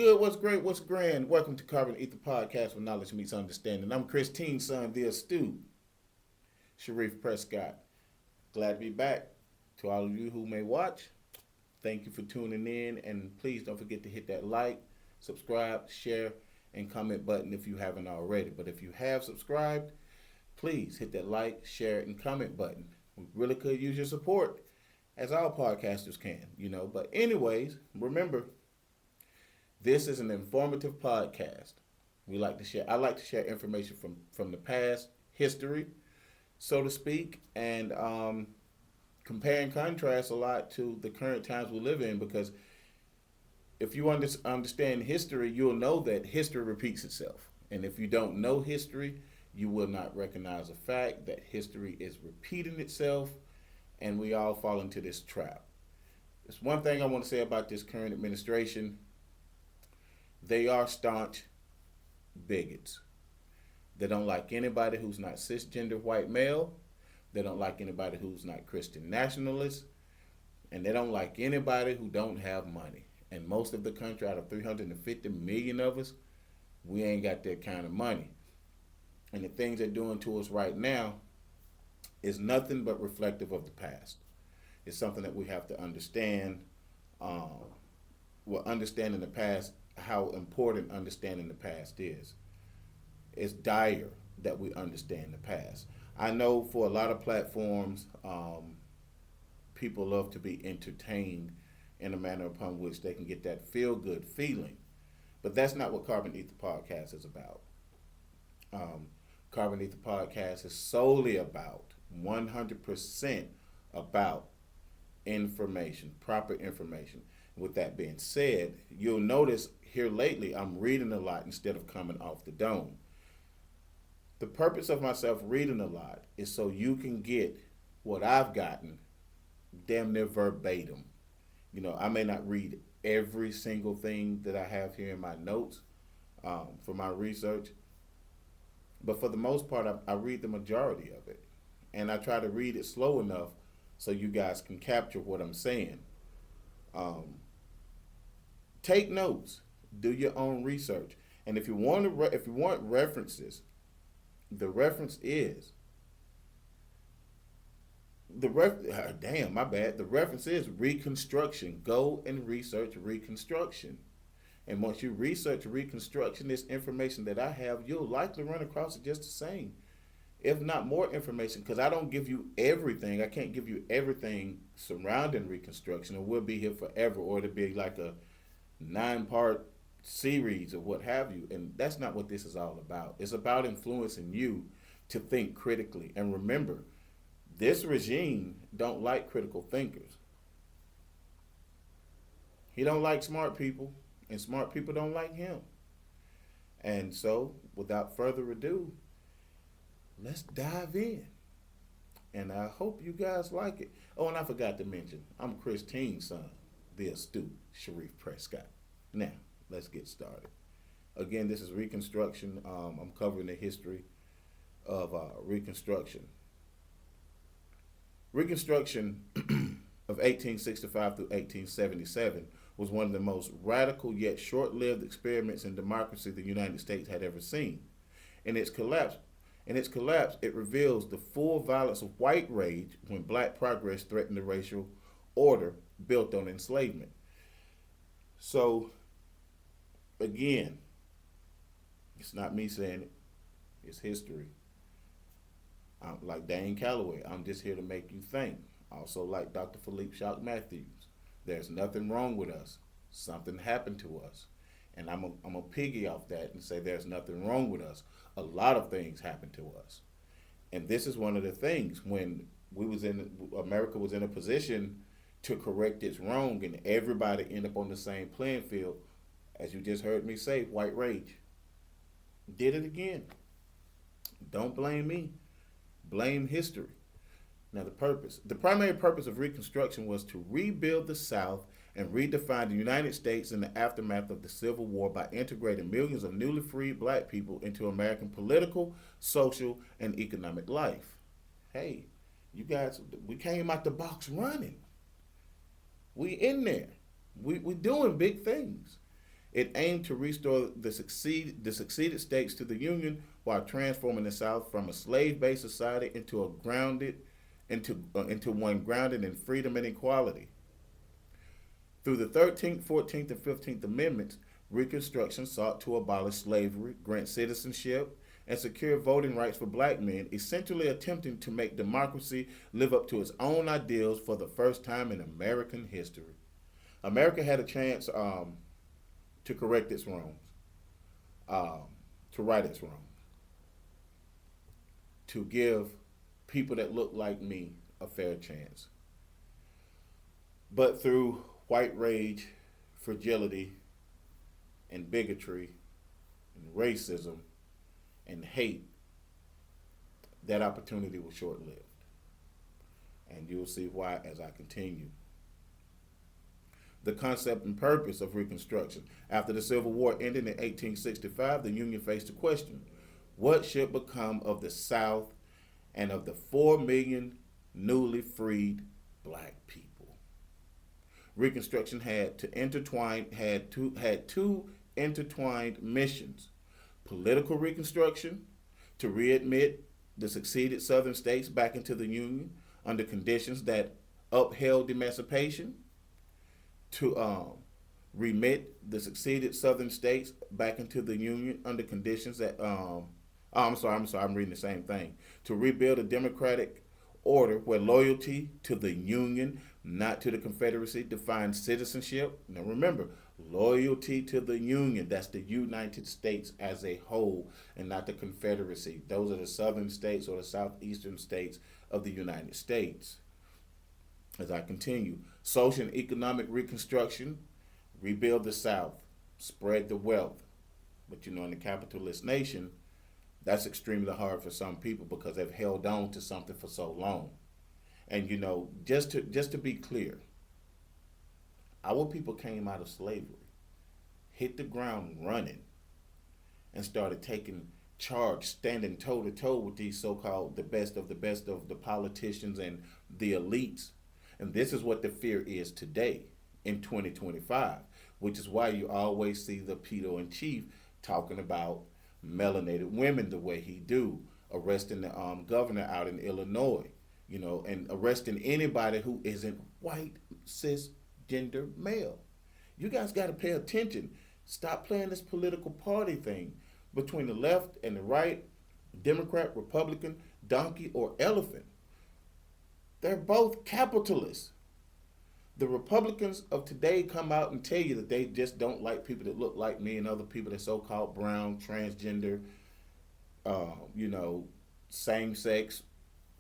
good? What's great? What's grand? Welcome to Carbon Ether Podcast where knowledge meets understanding. I'm Christine's son, the astute Sharif Prescott. Glad to be back. To all of you who may watch, thank you for tuning in. And please don't forget to hit that like, subscribe, share, and comment button if you haven't already. But if you have subscribed, please hit that like, share, and comment button. We really could use your support, as all podcasters can. But anyways, remember, this is an informative podcast. I like to share information from the past, history, so to speak, and compare and contrast a lot to the current times we live in. Because if you understand history, you'll know that history repeats itself. And if you don't know history, you will not recognize the fact that history is repeating itself, and we all fall into this trap. There's one thing I want to say about this current administration. They are staunch bigots. They don't like anybody who's not cisgender white male. They don't like anybody who's not Christian nationalist. And they don't like anybody who don't have money. And most of the country, out of 350 million of us, we ain't got that kind of money. And the things they're doing to us right now is nothing but reflective of the past. It's something that we have to understand. Understanding the past, how important understanding the past is. It's dire that we understand the past. I know for a lot of platforms, people love to be entertained in a manner upon which they can get that feel-good feeling. But that's not what Carbon Ether Podcast is about. Carbon Ether Podcast is solely about, 100% about information, proper information. With that being said, you'll notice here lately I'm reading a lot instead of coming off the dome. The purpose of myself reading a lot is so you can get what I've gotten damn near verbatim. I may not read every single thing that I have here in my notes for my research, but for the most part, I read the majority of it. And I try to read it slow enough so you guys can capture what I'm saying. Take notes. Do your own research. And if you want references, the reference is The reference is Reconstruction. Go and research Reconstruction. And once you research Reconstruction, this information that I have, you'll likely run across it just the same, if not more information, because I don't give you everything. I can't give you everything surrounding Reconstruction, or we'll be here forever, or it'll be like a 9-part series or what have you. And that's not what this is all about. It's about influencing you to think critically. And remember, this regime don't like critical thinkers. He don't like smart people, and smart people don't like him. And so, without further ado, let's dive in. And I hope you guys like it. Oh, and I forgot to mention, I'm Christine's son, the astute Sharif Prescott. Now, let's get started. Again, this is Reconstruction. I'm covering the history of Reconstruction. Reconstruction of 1865 through 1877 was one of the most radical yet short-lived experiments in democracy the United States had ever seen. In its collapse, it reveals the full violence of white rage when black progress threatened the racial order built on enslavement. So, again, it's not me saying it, it's history. Like Dane Calloway, I'm just here to make you think. Also like Dr. Philippe Shock Matthews, there's nothing wrong with us. Something happened to us. And I'm a piggy off that and say there's nothing wrong with us. A lot of things happened to us. And this is one of the things when America was in a position to correct its wrong and everybody end up on the same playing field, as you just heard me say, white rage. Did it again. Don't blame me. Blame history. Now the primary purpose of Reconstruction was to rebuild the South and redefine the United States in the aftermath of the Civil War by integrating millions of newly freed black people into American political, social, and economic life. Hey, you guys, we came out the box running. We in there. We doing big things. It aimed to restore the succeeded states to the Union while transforming the South from a slave-based society into one grounded in freedom and equality. Through the 13th, 14th, and 15th Amendments, Reconstruction sought to abolish slavery, grant citizenship, and secure voting rights for black men, essentially attempting to make democracy live up to its own ideals for the first time in American history. America had a chance to correct its wrongs, um, to right its wrongs, to give people that look like me a fair chance. But through white rage, fragility, and bigotry, and racism, and hate, that opportunity was short lived. And you'll see why as I continue. The concept and purpose of Reconstruction. After the Civil War ended in 1865, the Union faced a question: what should become of the South and of the 4 million newly freed black people? Reconstruction had two intertwined missions: political reconstruction, to readmit the seceded Southern states back into the Union under conditions that upheld emancipation, to remit the seceded Southern states back into the Union under conditions that I'm sorry, I'm reading the same thing. To rebuild a democratic order where loyalty to the Union, not to the Confederacy, defined citizenship. Now remember, loyalty to the Union, that's the United States as a whole, and not the Confederacy. Those are the southern states or the southeastern states of the United States. As I continue, social and economic reconstruction, rebuild the South, spread the wealth. But you know, in the capitalist nation, that's extremely hard for some people because they've held on to something for so long. And you know, just to be clear, our people came out of slavery, hit the ground running, and started taking charge, standing toe to toe with these so-called the best of the politicians and the elites. And this is what the fear is today in 2025, which is why you always see the pedo in chief talking about melanated women the way he do, arresting the governor out in Illinois, you know, and arresting anybody who isn't white, cisgender male. You guys got to pay attention. Stop playing this political party thing between the left and the right, Democrat, Republican, donkey, or elephant. They're both capitalists. The Republicans of today come out and tell you that they just don't like people that look like me and other people that so-called brown, transgender, you know, same-sex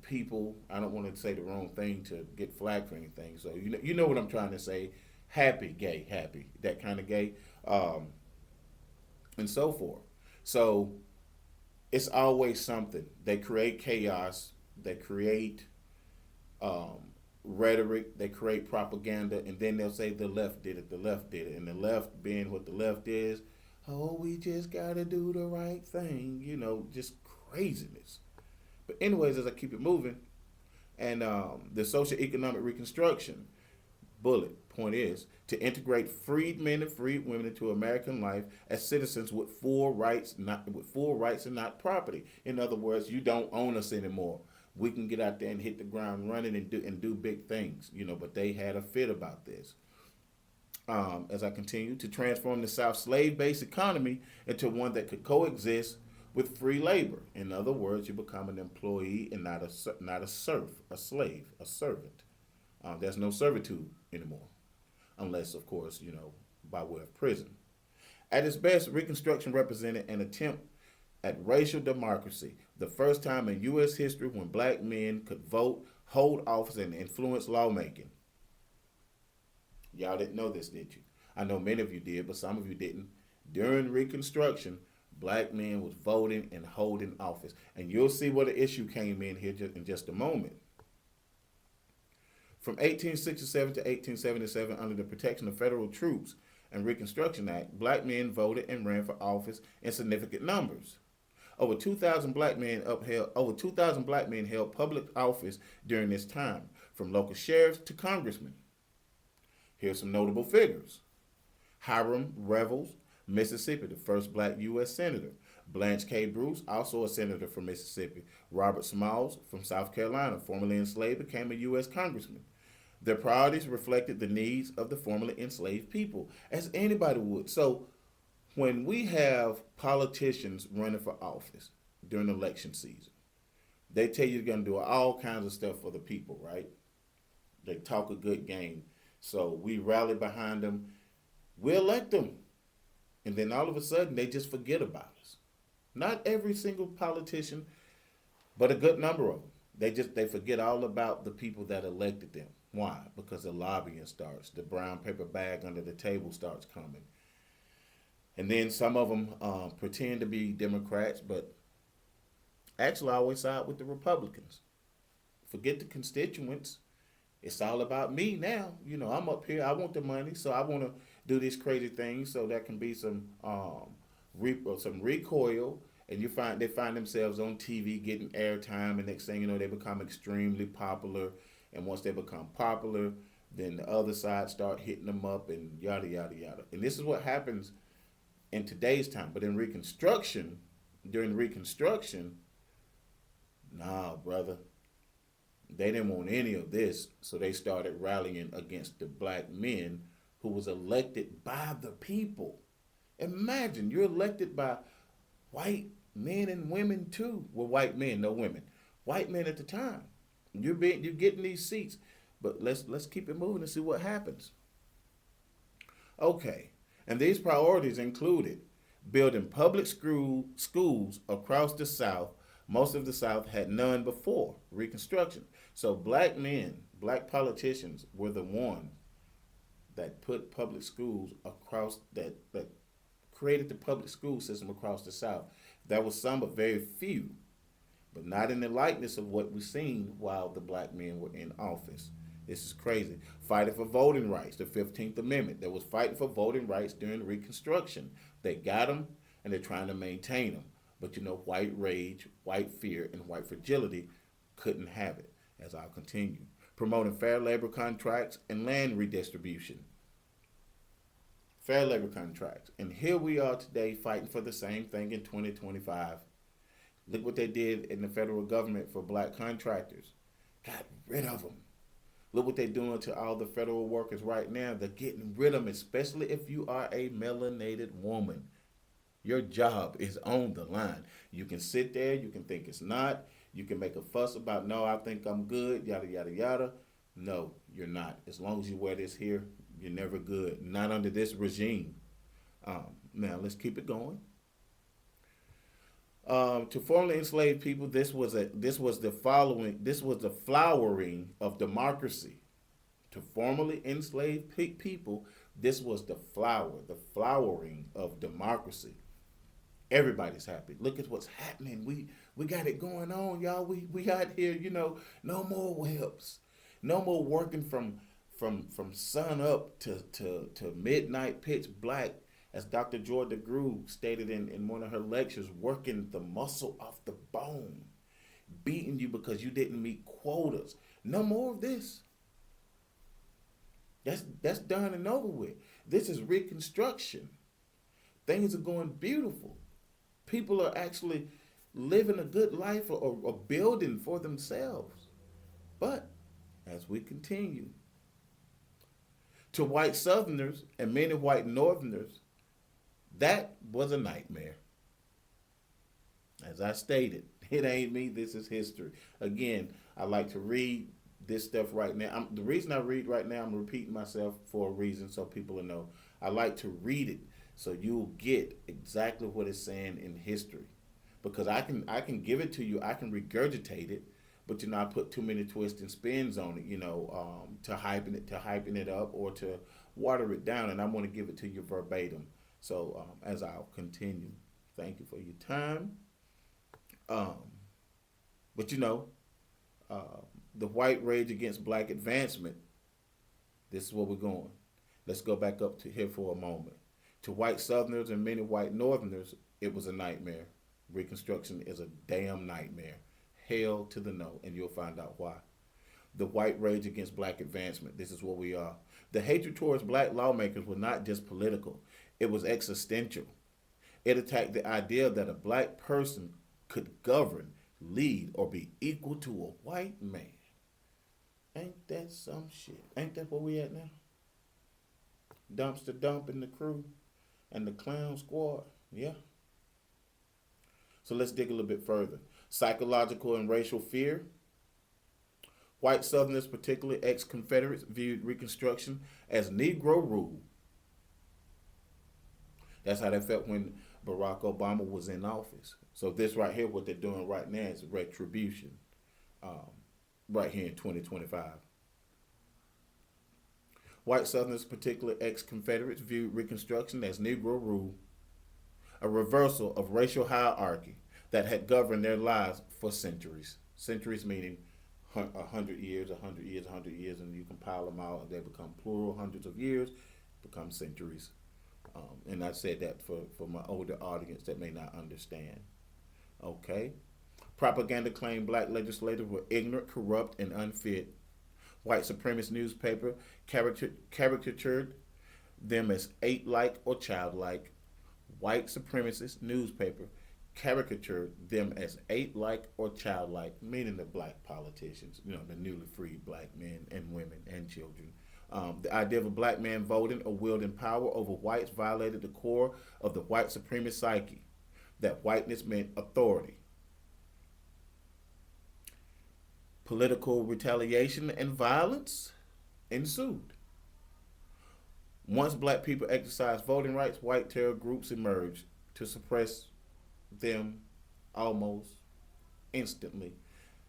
people. I don't want to say the wrong thing to get flagged for anything. So you know what I'm trying to say. Happy, gay, happy, that kind of gay, and so forth. So it's always something. They create chaos. They create rhetoric, they create propaganda, and then they'll say the left did it, and the left being what the left is, oh, we just gotta do the right thing, you know, just craziness. But anyways, as I keep it moving, and the social economic reconstruction, bullet point is to integrate freed men and freed women into American life as citizens with full rights, and not property. In other words, you don't own us anymore. We can get out there and hit the ground running and do big things, you know. But they had a fit about this. As I continue to transform the South slave-based economy into one that could coexist with free labor. In other words, you become an employee and not a serf, a slave, a servant. There's no servitude anymore, unless, of course, you know, by way of prison. At its best, Reconstruction represented an attempt at racial democracy, the first time in U.S. history when black men could vote, hold office, and influence lawmaking. Y'all didn't know this, did you? I know many of you did, but some of you didn't. During Reconstruction, black men was voting and holding office. And you'll see where the issue came in here in just a moment. From 1867 to 1877, under the protection of federal troops and Reconstruction Act, black men voted and ran for office in significant numbers. Over 2,000 black men held public office during this time, from local sheriffs to congressmen. Here's some notable figures: Hiram Revels, Mississippi, the first black U.S. senator. Blanche K. Bruce, also a senator from Mississippi. Robert Smalls from South Carolina, formerly enslaved, became a U.S. congressman. Their priorities reflected the needs of the formerly enslaved people, as anybody would. So when we have politicians running for office during election season, they tell you they're going to do all kinds of stuff for the people, right? They talk a good game. So we rally behind them. We elect them. And then all of a sudden, they just forget about us. Not every single politician, but a good number of them. They forget all about the people that elected them. Why? Because the lobbying starts. The brown paper bag under the table starts coming. And then some of them pretend to be Democrats, but actually always side with the Republicans. Forget the constituents. It's all about me now. You know, I'm up here. I want the money, so I want to do these crazy things. So there can be some recoil, and they find themselves on TV getting airtime, and next thing you know, they become extremely popular. And once they become popular, then the other side start hitting them up, and yada yada yada. And this is what happens in today's time. But in Reconstruction, during Reconstruction, nah, brother. They didn't want any of this, so they started rallying against the black men who was elected by the people. Imagine, you're elected by white men and women too. Well, white men, no women. White men at the time. You're getting these seats. But let's keep it moving and see what happens. Okay. And these priorities included building public schools across the South. Most of the South had none before Reconstruction. So black men, black politicians were the ones that put public schools across, that created the public school system across the South. There was some, but very few, but not in the likeness of what we've seen while the black men were in office. This is crazy. Fighting for voting rights, the 15th Amendment. There was fighting for voting rights during Reconstruction. They got them, and they're trying to maintain them. But you know, white rage, white fear, and white fragility couldn't have it, as I'll continue. Promoting fair labor contracts and land redistribution. Fair labor contracts. And here we are today fighting for the same thing in 2025. Look what they did in the federal government for black contractors. Got rid of them. Look what they're doing to all the federal workers right now. They're getting rid of them, especially if you are a melanated woman. Your job is on the line. You can sit there, you can think it's not. You can make a fuss about, no, I think I'm good, yada, yada, yada. No, you're not. As long as you wear this here, you're never good. Not under this regime. Now, let's keep it going. To formerly enslaved people, this was the flowering of democracy. To formerly enslaved people, this was the flowering of democracy. Everybody's happy. Look at what's happening. We got it going on, y'all. We out here, you know, no more webs. No more working from sun up to midnight pitch black, as Dr. Joy DeGruy stated in one of her lectures, working the muscle off the bone, beating you because you didn't meet quotas. No more of this. That's done and over with. This is Reconstruction. Things are going beautiful. People are actually living a good life or building for themselves. But as we continue, to white Southerners and many white Northerners, that was a nightmare. As I stated, it ain't me, this is history. Again, I like to read this stuff right now. The reason I read right now, I'm repeating myself for a reason so people will know. I like to read it so you'll get exactly what it's saying in history. Because I can give it to you, I can regurgitate it, but you know, I put too many twists and spins on it, you know, to hyping it up or to water it down, and I want to give it to you verbatim. So as I'll continue, thank you for your time. But you know, the white rage against black advancement, this is where we're going. Let's go back up to here for a moment. To white Southerners and many white Northerners, it was a nightmare. Reconstruction is a damn nightmare. Hell to the no, and you'll find out why. The white rage against black advancement, this is where we are. The hatred towards black lawmakers was not just political. It was existential. It attacked the idea that a black person could govern, lead, or be equal to a white man. Ain't that some shit? Ain't that where we at now? Dumpster Dump and the crew and the clown squad. Yeah. So let's dig a little bit further. Psychological and racial fear. White Southerners, particularly ex-Confederates, viewed Reconstruction as Negro rule. That's how they felt when Barack Obama was in office. So this right here, what they're doing right now is retribution. Right here in 2025. White Southerners, particularly ex-Confederates, viewed Reconstruction as Negro rule, a reversal of racial hierarchy that had governed their lives for centuries. Centuries meaning 100 years, 100 years, 100 years, and you compile them out, and they become plural, hundreds of years, become centuries. And I said that for my older audience that may not understand. Okay. Propaganda claimed black legislators were ignorant, corrupt, and unfit. White supremacist newspaper caricatured them as ape-like or childlike. White supremacist newspaper caricatured them as ape-like or childlike, meaning the black politicians, the newly freed black men and women and children. The idea of a black man voting or wielding power over whites violated the core of the white supremacist psyche, that whiteness meant authority. Political retaliation and violence ensued. Once black people exercised voting rights, white terror groups emerged to suppress them almost instantly.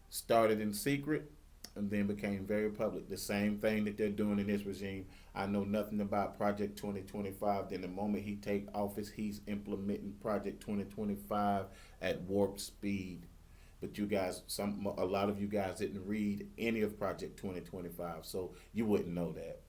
Started in secret and then became very public. The same thing that they're doing in this regime. I know nothing about Project 2025. Then the moment he take office, he's implementing Project 2025 at warp speed. But you guys, a lot of you guys didn't read any of Project 2025, so you wouldn't know that.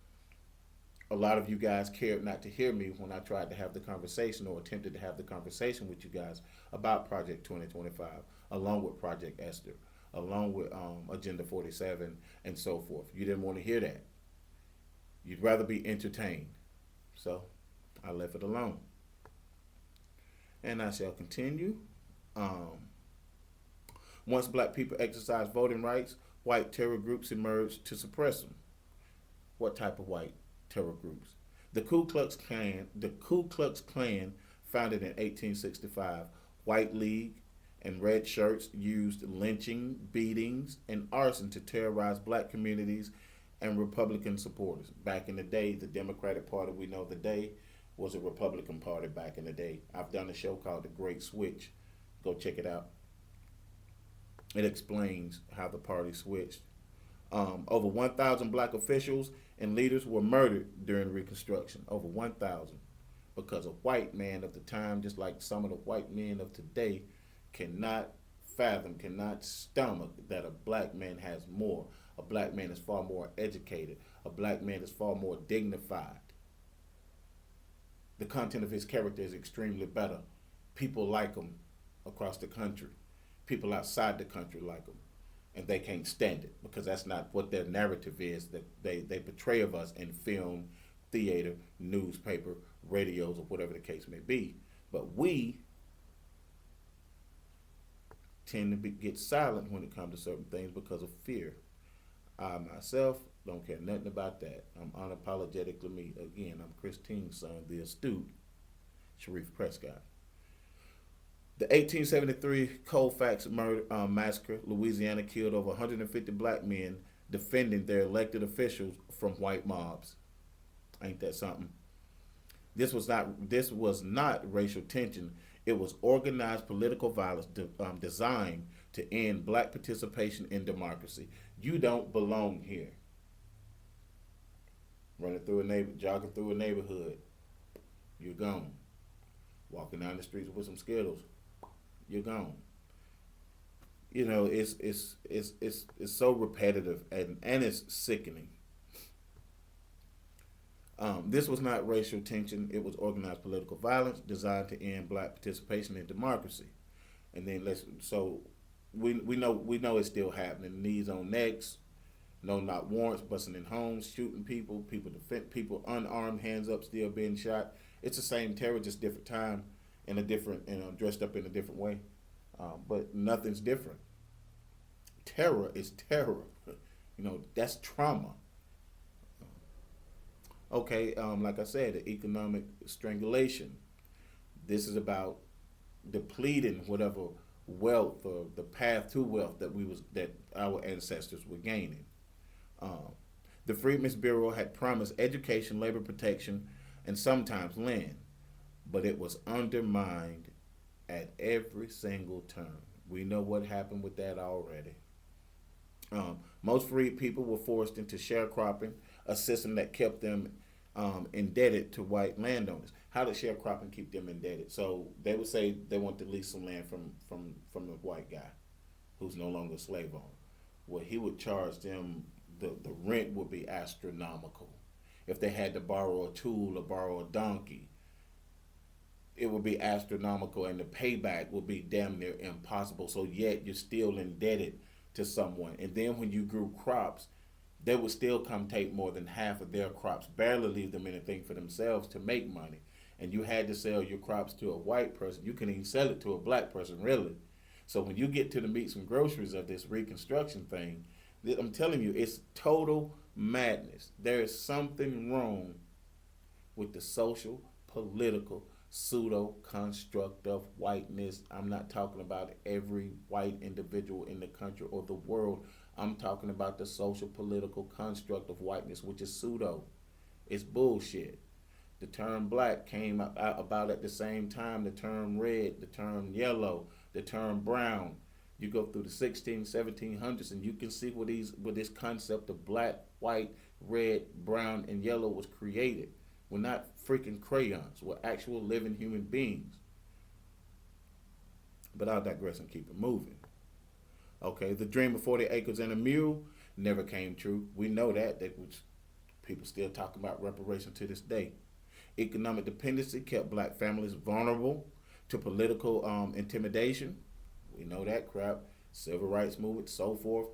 A lot of you guys cared not to hear me when I tried to have the conversation or attempted to have the conversation with you guys about Project 2025, along with Project Esther, along with Agenda 47, and so forth. You didn't want to hear that. You'd rather be entertained. So I left it alone. And I shall continue. Once black people exercised voting rights, white terror groups emerged to suppress them. What type of white terror groups? The Ku Klux Klan, founded in 1865, White League and Red Shirts used lynching, beatings, and arson to terrorize black communities and Republican supporters. Back in the day, the Democratic Party we know today was a Republican Party back in the day. I've done a show called The Great Switch. Go check it out. It explains how the party switched. Over 1,000 black officials and leaders were murdered during Reconstruction. Over 1,000. Because a white man of the time, just like some of the white men of today, cannot fathom, cannot stomach that a black man has more. A black man is far more educated. A black man is far more dignified. The content of his character is extremely better. People like him across the country. People outside the country like them, and they can't stand it because that's not what their narrative is that they portray of us in film, theater, newspaper, radios, or whatever the case may be. But we tend to get silent when it comes to certain things because of fear. I myself don't care nothing about that. I'm unapologetically me. Again, I'm Christine's son, the astute Sharif Prescott. The 1873 Colfax massacre, Louisiana killed over 150 black men defending their elected officials from white mobs. Ain't that something? This was not racial tension. It was organized political violence designed to end black participation in democracy. You don't belong here. Jogging through a neighborhood, you're gone. Walking down the streets with some Skittles, you're gone. It's so repetitive and it's sickening. This was not racial tension. It was organized political violence designed to end black participation in democracy. And then we know it's still happening. Knees on necks, no not warrants, busting in homes, shooting people, people unarmed, hands up, still being shot. It's the same terror, just different time and a different, dressed up in a different way. But nothing's different. Terror is terror. That's trauma. Okay, like I said, the economic strangulation. This is about depleting whatever wealth or the path to wealth that our ancestors were gaining. Um, the Freedmen's Bureau had promised education, labor protection, and sometimes land, but it was undermined at every single turn. We know what happened with that already. Most freed people were forced into sharecropping, a system that kept them indebted to white landowners. How did sharecropping keep them indebted? So they would say they want to lease some land from the white guy who's no longer a slave owner. Well, he would charge them, the rent would be astronomical. If they had to borrow a tool or borrow a donkey, it would be astronomical, and the payback would be damn near impossible. So yet you're still indebted to someone. And then when you grew crops, they would still come take more than half of their crops, barely leave them anything for themselves to make money. And you had to sell your crops to a white person. You can even sell it to a black person, really. So when you get to the meats and groceries of this Reconstruction thing, I'm telling you, it's total madness. There is something wrong with the social, political, pseudo construct of whiteness. I'm not talking about every white individual in the country or the world. I'm talking about the social, political construct of whiteness, which is pseudo. It's bullshit. The term black came about at the same time the term red, the term yellow, the term brown. You go through the 16, 1700s and you can see where this concept of black, white, red, brown, and yellow was created. We're not freaking crayons. We're actual living human beings. But I'll digress and keep it moving. Okay, the dream of 40 acres and a mule never came true. We know that. People still talk about reparations to this day. Economic dependency kept black families vulnerable to political intimidation. We know that crap. Civil rights movement, so forth,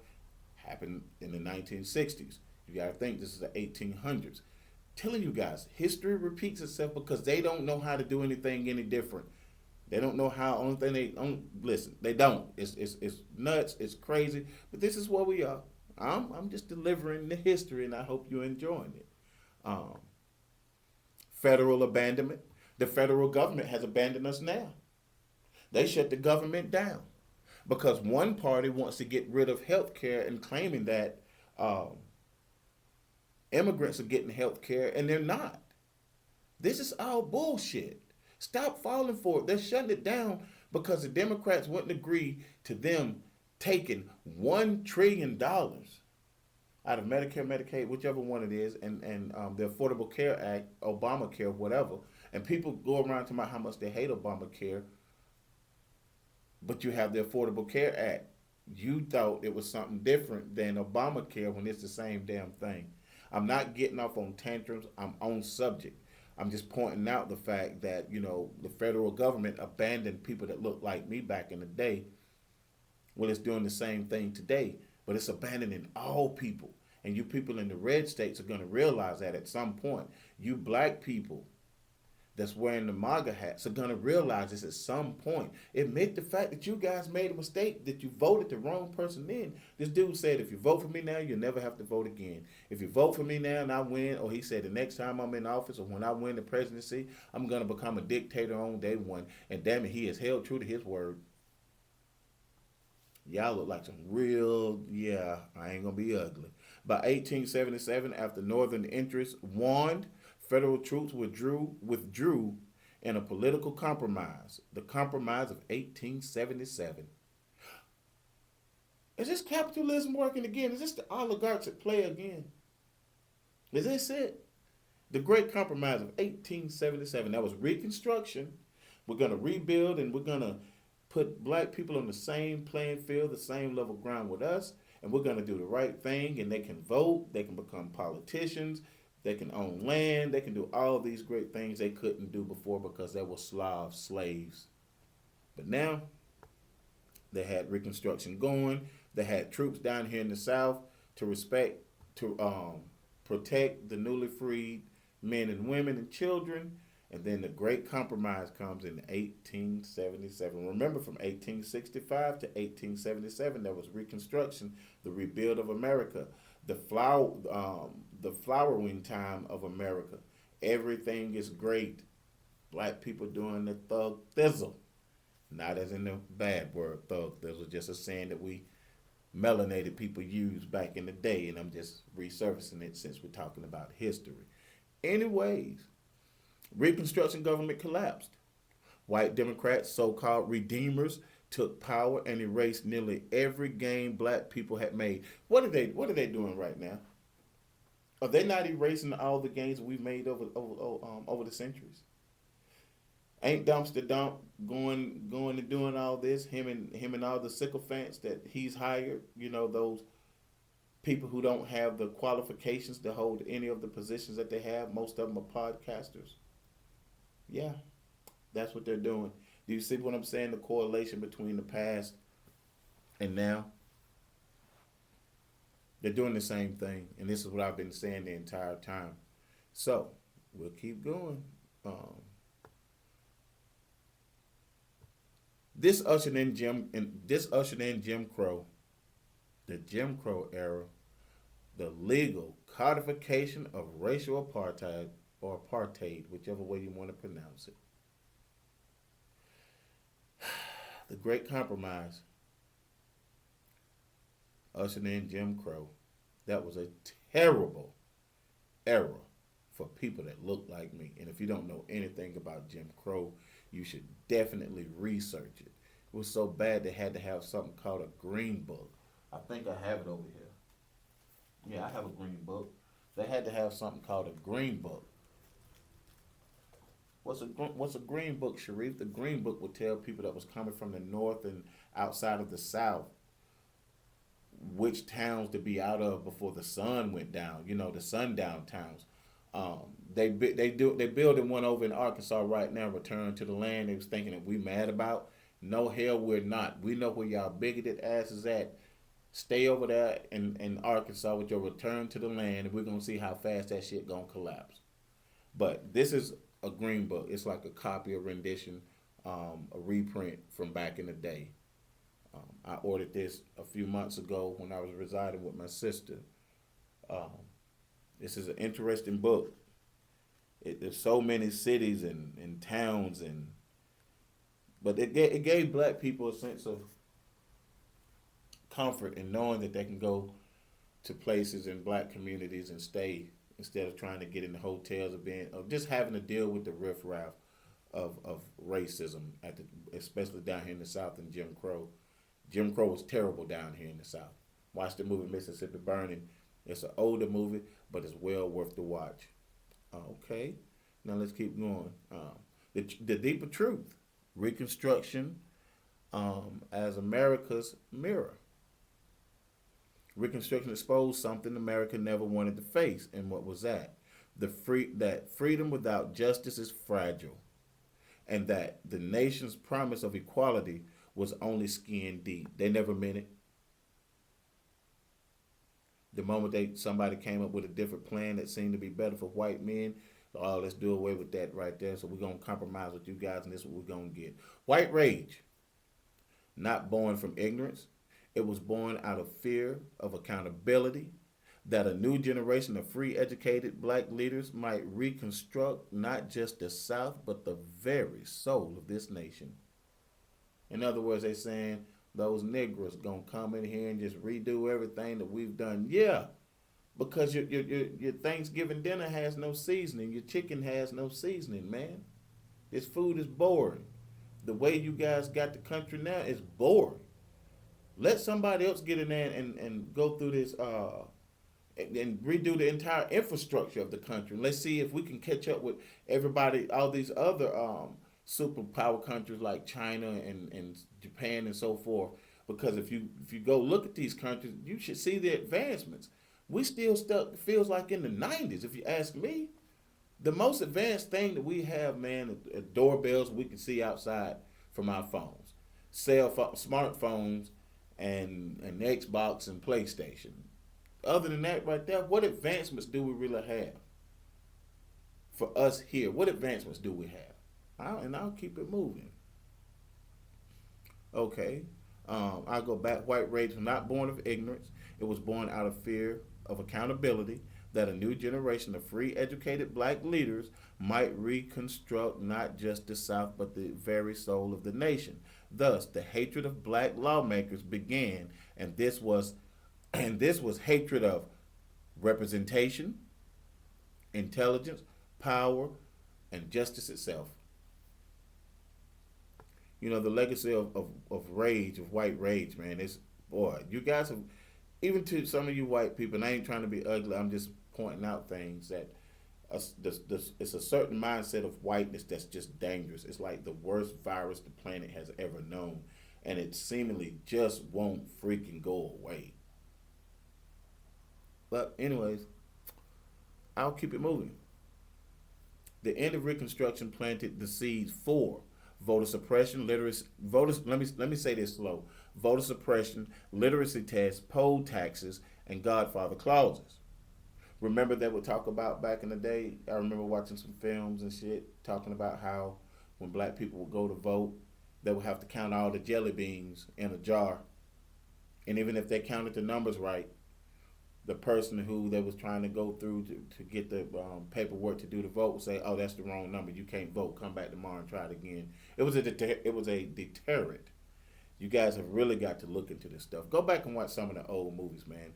happened in the 1960s. You got to think this is the 1800s. Telling you guys, history repeats itself because they don't know how to do anything any different. They don't know how. Only thing listen. They don't. It's nuts. It's crazy. But this is where we are. I'm just delivering the history, and I hope you're enjoying it. Federal abandonment. The federal government has abandoned us now. They shut the government down because one party wants to get rid of health care and claiming that immigrants are getting health care, and they're not. This is all bullshit. Stop falling for it. They're shutting it down because the Democrats wouldn't agree to them taking $1 trillion out of Medicare, Medicaid, whichever one it is, and the Affordable Care Act, Obamacare, whatever. And people go around talking about how much they hate Obamacare, but you have the Affordable Care Act. You thought it was something different than Obamacare when it's the same damn thing. I'm not getting off on tantrums. I'm on subject. I'm just pointing out the fact that, the federal government abandoned people that looked like me back in the day. Well, it's doing the same thing today, but it's abandoning all people. And you people in the red states are going to realize that at some point. You black people that's wearing the MAGA hats are going to realize this at some point. Admit the fact that you guys made a mistake, that you voted the wrong person in. This dude said, if you vote for me now, you'll never have to vote again. If you vote for me now and I win, or he said the next time I'm in office or when I win the presidency, I'm going to become a dictator on day one. And damn it, he has held true to his word. Y'all look like some real, I ain't going to be ugly. By 1877, after Northern interests warned, federal troops withdrew in a political compromise, the Compromise of 1877. Is this capitalism working again? Is this the oligarchs at play again? Is this it? The Great Compromise of 1877. That was Reconstruction. We're going to rebuild and we're going to put black people on the same playing field, the same level ground with us, and we're going to do the right thing, and they can vote, they can become politicians, they can own land, they can do all these great things they couldn't do before because they were slaves. But now, they had Reconstruction going, they had troops down here in the South to protect the newly freed men and women and children, And then the Great Compromise comes in 1877. Remember, from 1865 to 1877, there was Reconstruction, the rebuild of America, the flowering time of America. Everything is great. Black people doing the thug thizzle. Not as in the bad word thug thizzle, just a saying that we melanated people used back in the day, and I'm just resurfacing it since we're talking about history. Anyways, Reconstruction government collapsed. White Democrats, so-called redeemers, took power and erased nearly every gain black people had made. What are they doing right now? Are they not erasing all the gains we've made over the centuries? Ain't Dumpster Dump going and doing all this? Him and all the sycophants that he's hired. Those people who don't have the qualifications to hold any of the positions that they have. Most of them are podcasters. Yeah, that's what they're doing. Do you see what I'm saying? The correlation between the past and now? They're doing the same thing, and this is what I've been saying the entire time. So we'll keep going. This ushered in Jim Crow, the Jim Crow era, the legal codification of racial apartheid or apartheid, whichever way you want to pronounce it. The Great Compromise ushered in Jim Crow. That was a terrible era for people that look like me. And if you don't know anything about Jim Crow, you should definitely research it. It was so bad they had to have something called a green book. I think I have it over here. Yeah, I have a green book. They had to have something called a green book. What's a green book, Sharif? The green book would tell people that was coming from the north and outside of the south which towns to be out of before the sun went down. The sundown towns. They building one over in Arkansas right now. Return to the land. They was thinking that we mad about. No, hell, we're not. We know where y'all bigoted asses at. Stay over there in Arkansas with your return to the land, and we're gonna see how fast that shit gonna collapse. But this is a green book. It's like a copy, a rendition, a reprint from back in the day. I ordered this a few months ago when I was residing with my sister. This is an interesting book. There's so many cities and towns, but it gave black people a sense of comfort in knowing that they can go to places in black communities and stay instead of trying to get in the hotels or just having to deal with the riffraff of racism especially down here in the South and Jim Crow. Jim Crow was terrible down here in the South. Watch the movie Mississippi Burning. It's an older movie, but it's well worth the watch. Okay, now let's keep going. The deeper truth, Reconstruction as America's mirror. Reconstruction exposed something America never wanted to face, and what was that? That freedom without justice is fragile, and that the nation's promise of equality was only skin deep. They never meant it. The moment somebody came up with a different plan that seemed to be better for white men, let's do away with that right there. So we're gonna compromise with you guys, and this is what we're gonna get. White rage, not born from ignorance. It was born out of fear of accountability, that a new generation of free, educated black leaders might reconstruct not just the South, but the very soul of this nation. In other words, they saying those Negroes gonna come in here and just redo everything that we've done. Yeah, because your Thanksgiving dinner has no seasoning. Your chicken has no seasoning, man. This food is boring. The way you guys got the country now is boring. Let somebody else get in there and go through this and redo the entire infrastructure of the country. Let's see if we can catch up with everybody, all these other superpower countries like China and Japan and so forth. Because if you go look at these countries, you should see the advancements. We still stuck, feels like in the 90s, if you ask me. The most advanced thing that we have, man, are doorbells we can see outside from our phones. Smartphones and Xbox and PlayStation. Other than that right there, what advancements do we really have? for us here, what advancements do we have? I'll keep it moving. Okay. I'll go back. White rage was not born of ignorance. It was born out of fear of accountability that a new generation of free, educated black leaders might reconstruct not just the South, but the very soul of the nation. Thus, the hatred of black lawmakers began, and this was hatred of representation, intelligence, power, and justice itself. The legacy of rage, of white rage, man, is, boy, you guys have, even to some of you white people, and I ain't trying to be ugly, I'm just pointing out things that it's a certain mindset of whiteness that's just dangerous. It's like the worst virus the planet has ever known, and it seemingly just won't freaking go away. But anyways, I'll keep it moving. The end of Reconstruction planted the seeds for voter suppression, literacy, voters. Let me say this slow: voter suppression, literacy tests, poll taxes, and Godfather clauses. Remember that we talk about back in the day. I remember watching some films and shit talking about how when black people would go to vote, they would have to count all the jelly beans in a jar, and even if they counted the numbers right, the person who they was trying to go through to get the paperwork to do the vote would say, "Oh, that's the wrong number. You can't vote. Come back tomorrow and try it again." It was a deterrent. You guys have really got to look into this stuff. Go back and watch some of the old movies, man.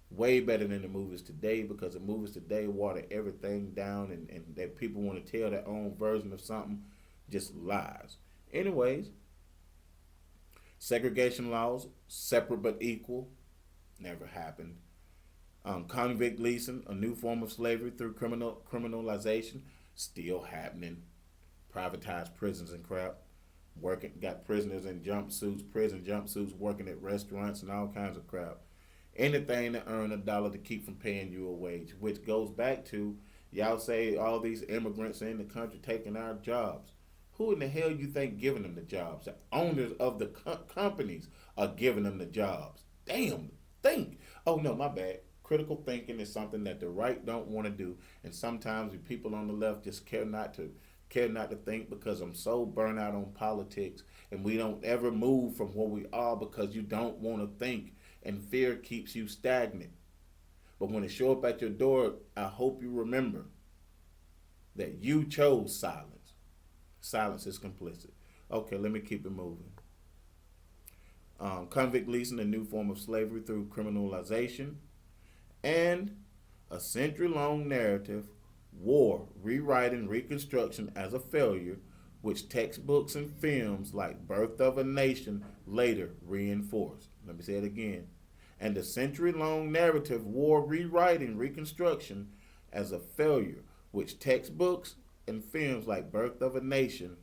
Way better than the movies today, because the movies today water everything down, and that people want to tell their own version of something, just lies. Anyways, segregation laws, separate but equal, never happened. Convict leasing, a new form of slavery through criminalization, still happening. Privatized prisons and crap. Got prisoners in jumpsuits, prison jumpsuits, working at restaurants and all kinds of crap. Anything to earn a dollar to keep from paying you a wage, which goes back to, y'all say all these immigrants in the country taking our jobs. Who in the hell you think giving them the jobs? The owners of the companies are giving them the jobs. Damn, think. Oh no, my bad. Critical thinking is something that the right don't want to do, and sometimes the people on the left just care not to think, because I'm so burnt out on politics, and we don't ever move from where we are because you don't want to think, and fear keeps you stagnant. But when it show up at your door, I hope you remember that you chose silence. Silence is complicit. Okay, let me keep it moving. Convict leasing, a new form of slavery through criminalization, and a century-long narrative, war, rewriting Reconstruction as a failure, which textbooks and films like Birth of a Nation later reinforced. Let me say it again. And the century-long narrative, war, rewriting Reconstruction as a failure, which textbooks and films like Birth of a Nation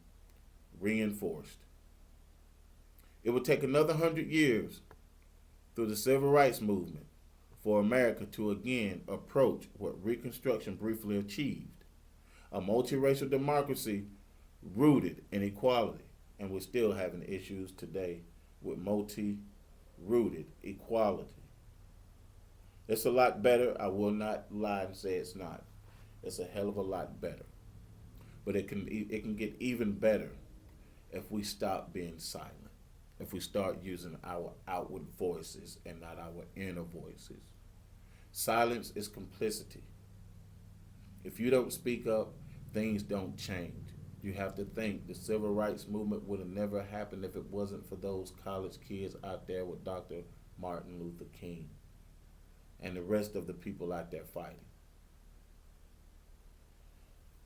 reinforced. It would take another 100 years through the Civil Rights Movement for America to again approach what Reconstruction briefly achieved, a multiracial democracy rooted in equality. And we're still having issues today with multi-rooted equality. It's a lot better. I will not lie and say it's not. It's a hell of a lot better. But it can get even better if we stop being silent, if we start using our outward voices and not our inner voices. Silence is complicity. If you don't speak up, things don't change. You have to think the civil rights movement would have never happened if it wasn't for those college kids out there with Dr. Martin Luther King and the rest of the people out there fighting.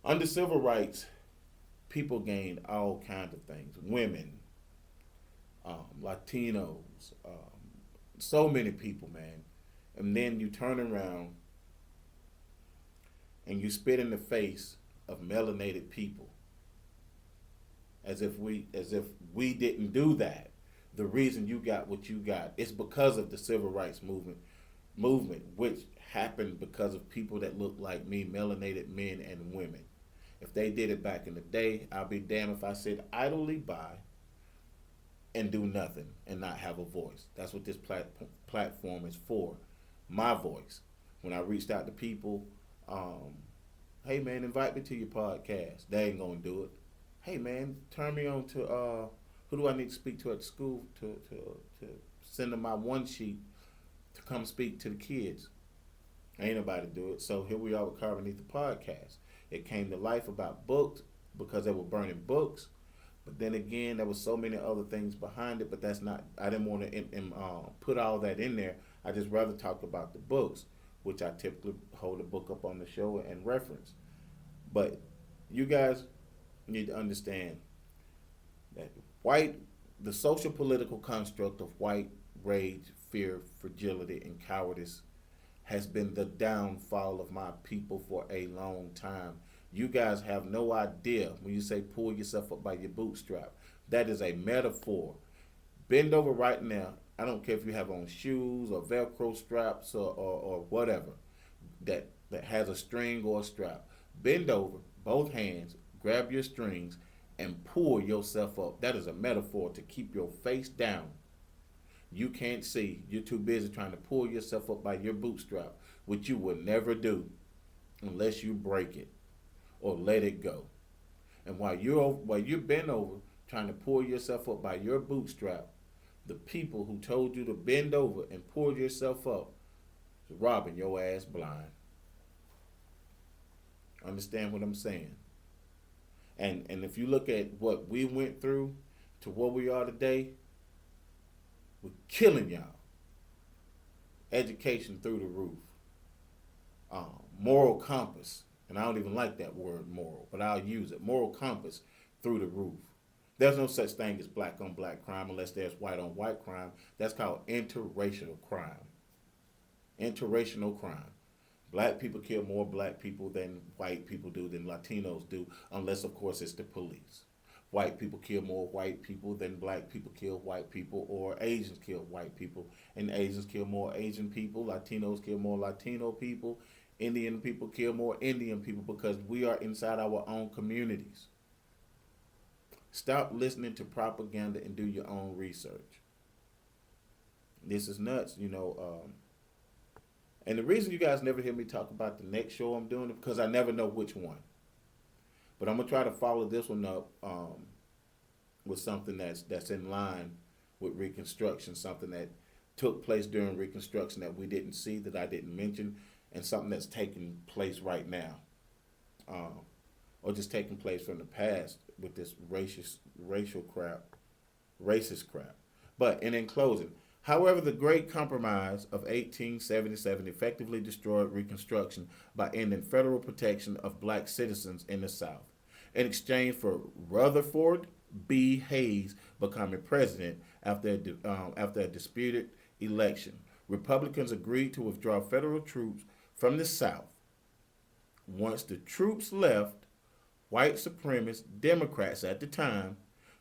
Under civil rights, people gained all kinds of things. Women, Latinos, so many people, man. And then you turn around and you spit in the face of melanated people as if we didn't do that. The reason you got what you got is because of the civil rights movement, which happened because of people that look like me, melanated men and women. If they did it back in the day, I'll be damned if I sit idly by and do nothing and not have a voice. That's what this platform is for. My voice. When I reached out to people Hey man, invite me to your podcast. They ain't gonna do it. Hey man, turn me on to who do I need to speak to at school to send them my one sheet to come speak to the kids. Ain't nobody do it. So here we are with Carving Beneath the podcast. It came to life about books because they were burning books. But then again, there was so many other things behind it. But that's not. I didn't want to put all that in there. I just rather talk about the books, which I typically hold a book up on the show and reference. But you guys need to understand that white, the social political construct of white rage, fear, fragility, and cowardice has been the downfall of my people for a long time. You guys have no idea when you say pull yourself up by your bootstrap. That is a metaphor. Bend over right now. I don't care if you have on shoes or Velcro straps or whatever that has a string or a strap. Bend over, both hands, grab your strings, and pull yourself up. That is a metaphor to keep your face down. You can't see. You're too busy trying to pull yourself up by your bootstrap, which you will never do unless you break it or let it go. And while you're bent over trying to pull yourself up by your bootstrap, the people who told you to bend over and pull yourself up is robbing your ass blind. Understand what I'm saying? And if you look at what we went through to where we are today, we're killing y'all. Education through the roof. Moral compass, and I don't even like that word moral, but I'll use it. Moral compass through the roof. There's no such thing as black on black crime unless there's white on white crime. That's called interracial crime. Interracial crime. Black people kill more black people than white people do, than Latinos do, unless, of course, it's the police. White people kill more white people than black people kill white people, or Asians kill white people, and Asians kill more Asian people. Latinos kill more Latino people. Indian people kill more Indian people because we are inside our own communities. Stop listening to propaganda and do your own research. This is nuts, and the reason you guys never hear me talk about the next show I'm doing is because I never know which one. But I'm gonna try to follow this one up with something that's in line with Reconstruction, something that took place during Reconstruction that we didn't see, that I didn't mention, and something that's taking place right now, or just taking place from the past with this racist crap. But in closing, however, the Great Compromise of 1877 effectively destroyed Reconstruction by ending federal protection of black citizens in the South. In exchange for Rutherford B. Hayes becoming president after a disputed election, Republicans agreed to withdraw federal troops from the South. Once the troops left, white supremacist Democrats at the time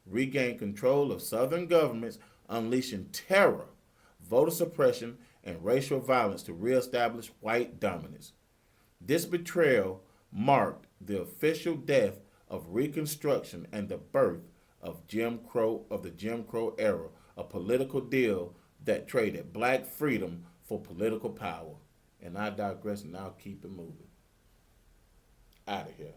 regained control of Southern governments, unleashing terror, voter suppression, and racial violence to reestablish white dominance. This betrayal marked the official death of Reconstruction and the birth of the Jim Crow era, a political deal that traded black freedom for political power. And I digress, and I'll keep it moving. Out of here.